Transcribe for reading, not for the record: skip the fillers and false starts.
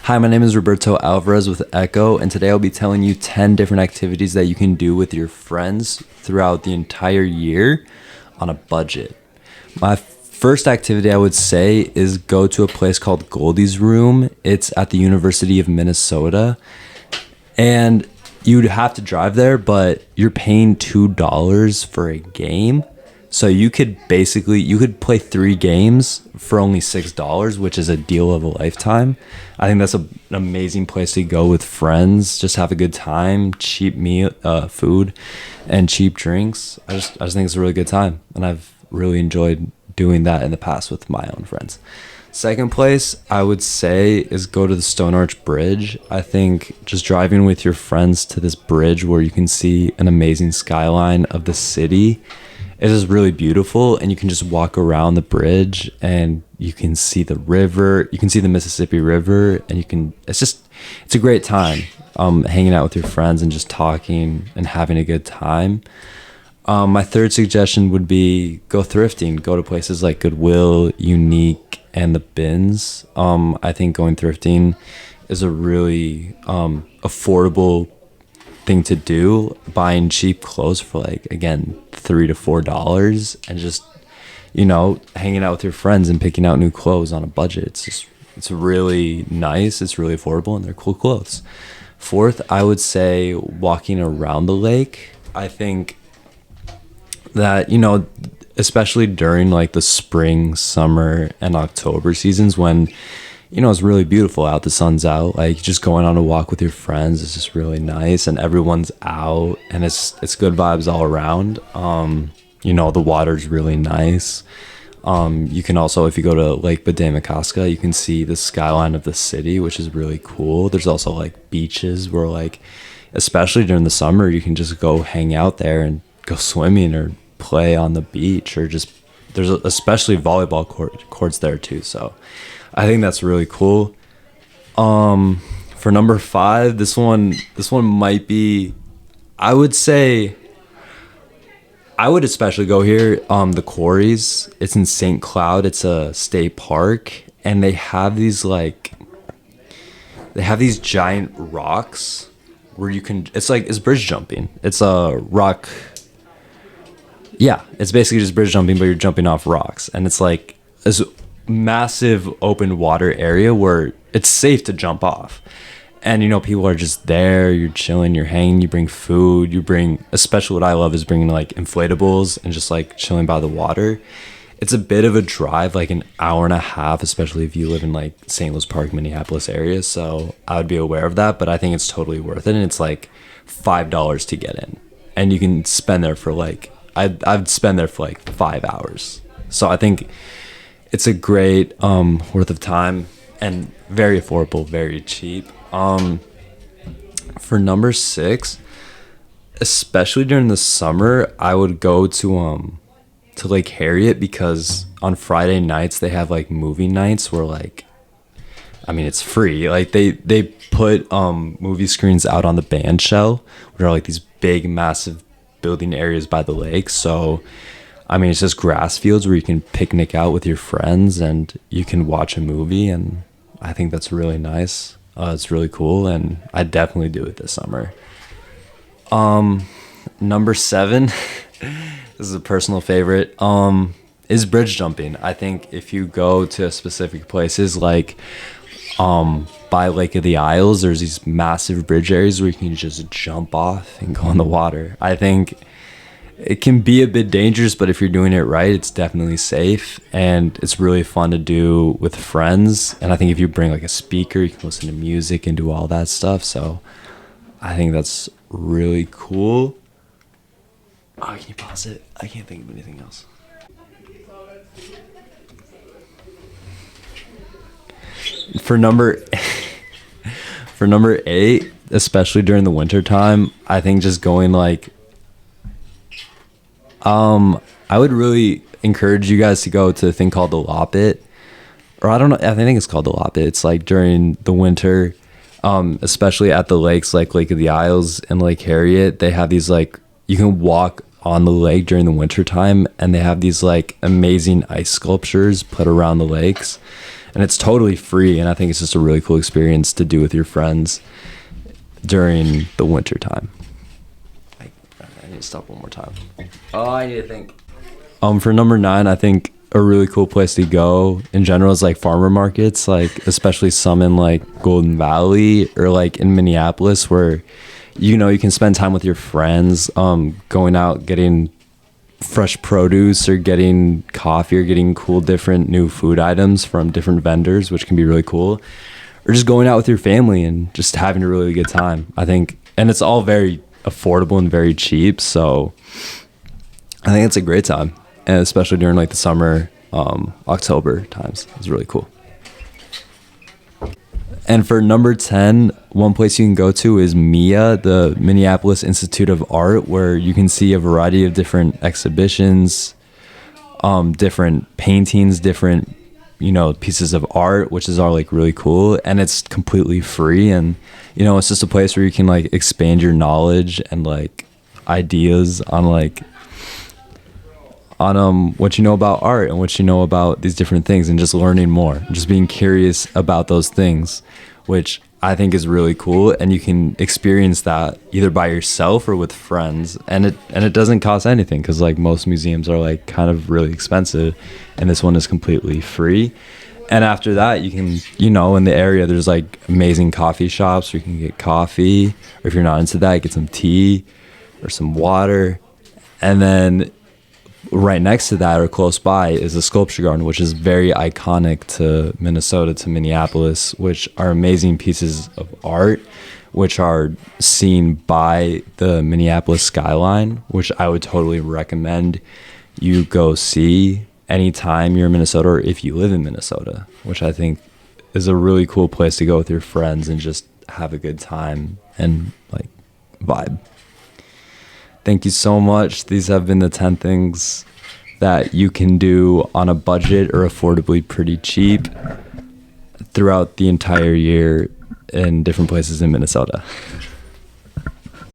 Hi, my name is Roberto Alvarez with Echo, and today I'll be telling you 10 different activities that you can do with your friends throughout the entire year on a budget. My first activity I would say is go to a place called Goldie's Room. It's at the University of Minnesota, and you'd have to drive there, but you're paying $2 for a game. So you could play 3 games for only $6, which is a deal of a lifetime. I think that's an amazing place to go with friends. Just have a good time, cheap food, and cheap drinks. I just think it's a really good time, and I've really enjoyed doing that in the past with my own friends. Second place I would say is go to the Stone Arch Bridge. I think just driving with your friends to this bridge where you can see an amazing skyline of the city. It is really beautiful, and you can just walk around the bridge and you can see the river. You can see the Mississippi River, and it's a great time hanging out with your friends and just talking and having a good time. My third suggestion would be go thrifting. Go to places like Goodwill, Unique, and the Bins. I think going thrifting is a really affordable thing to do, buying cheap clothes for again $3 to $4, and just hanging out with your friends and picking out new clothes on a budget. It's really nice, it's really affordable, and they're cool clothes. Fourth, I would say walking around the lake. I think that especially during the spring, summer, and October seasons when it's really beautiful out, the sun's out, just going on a walk with your friends is just really nice, and everyone's out, and it's good vibes all around. The water's really nice. You can also, if you go to Lake Badamakaska, you can see the skyline of the city, which is really cool. There's also beaches where especially during the summer, you can just go hang out there and go swimming or play on the beach, or just there's especially volleyball courts there too. So I think that's really cool. For number 5, this one might be, I would say, I would especially go here. The Quarries. It's in St. Cloud. It's a state park, and they have these giant rocks where you can. It's bridge jumping. It's a rock. Yeah, it's basically just bridge jumping, but you're jumping off rocks, and it's this massive open water area where it's safe to jump off, and people are just there, you're chilling, you're hanging, you bring food, especially what I love is bringing inflatables and just chilling by the water. It's a bit of a drive, an hour and a half, especially if you live in St. Louis Park, Minneapolis area, so I would be aware of that, but I think it's totally worth it, and it's $5 to get in, and you can spend there for I'd spend there for 5 hours. So I think it's a great worth of time, and very affordable, very cheap. For number 6, especially during the summer, I would go to Lake Harriet, because on Friday nights they have movie nights where it's free. They put movie screens out on the band shell, which are these big, massive building areas by the lake. So it's just grass fields where you can picnic out with your friends and you can watch a movie, and I think that's really nice. It's really cool, and I definitely do it this summer. Number 7, this is a personal favorite, is bridge jumping. I think if you go to specific places by Lake of the Isles, there's these massive bridge areas where you can just jump off and go in the water. I think it can be a bit dangerous, but if you're doing it right, it's definitely safe, and it's really fun to do with friends. And I think if you bring a speaker, you can listen to music and do all that stuff. So I think that's really cool. Oh, can you pause it? I can't think of anything else. For number 8, especially during the winter time, I think just going I would really encourage you guys to go to a thing called the Loppet, or I don't know, I think it's called the Loppet. It's during the winter, especially at the lakes Lake of the Isles and Lake Harriet, they have these you can walk on the lake during the winter time, and they have these amazing ice sculptures put around the lakes, and it's totally free. And I think it's just a really cool experience to do with your friends during the winter time. I need to stop one more time. Oh, I need to think. For number 9, I think a really cool place to go in general is like farmer markets, like especially some in like Golden Valley or like in Minneapolis, where you know you can spend time with your friends, going out getting fresh produce or getting coffee or getting cool different new food items from different vendors, which can be really cool, or just going out with your family and just having a really good time, I think. And it's all very affordable and very cheap, so I think it's a great time, and especially during like the summer, October times. It's really cool. And for number 10, one place you can go to is MIA, the Minneapolis Institute of Art, where you can see a variety of different exhibitions, different paintings, different, you know, pieces of art, which is all like really cool. And it's completely free. And, you know, it's just a place where you can like expand your knowledge and like ideas on like, on what you know about art and what you know about these different things, and just learning more, just being curious about those things, which I think is really cool. And you can experience that either by yourself or with friends, and it doesn't cost anything, because like most museums are like kind of really expensive, and this one is completely free. And after that, you can, you know, in the area there's like amazing coffee shops where you can get coffee, or if you're not into that, get some tea or some water. And then right next to that or close by is the Sculpture Garden, which is very iconic to Minnesota, to Minneapolis, which are amazing pieces of art, which are seen by the Minneapolis skyline, which I would totally recommend you go see anytime you're in Minnesota, or if you live in Minnesota, which I think is a really cool place to go with your friends and just have a good time and like vibe. Thank you so much. These have been the 10 things that you can do on a budget or affordably pretty cheap throughout the entire year in different places in Minnesota.